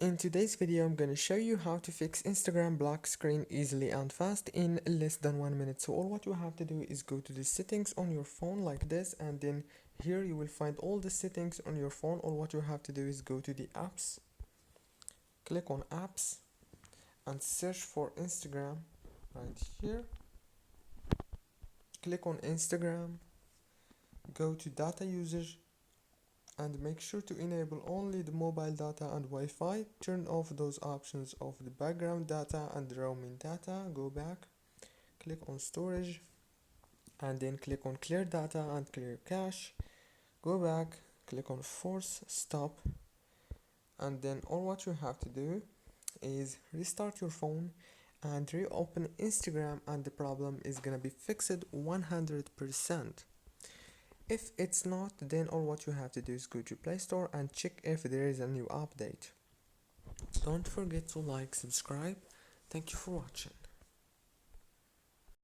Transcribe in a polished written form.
In today's video, I'm gonna show you how to fix Instagram black screen easily and fast in less than 1 minute. So all what you have to do is go to the settings on your phone like this, and then here you will find all the settings on your phone. All what you have to do is go to the apps, click on apps and search for Instagram right here. Click on Instagram, go to data usage and make sure to enable only the mobile data and Wi-Fi. Turn off those options of the background data and the roaming data. Go back, click on storage and then click on clear data and clear cache. Go back, click on force stop, and then all what you have to do is restart your phone and reopen Instagram, and the problem is gonna be fixed 100%. If it's not, then all what you have to do is go to Play Store and check if there is a new update. Don't forget to like, subscribe. Thank you for watching.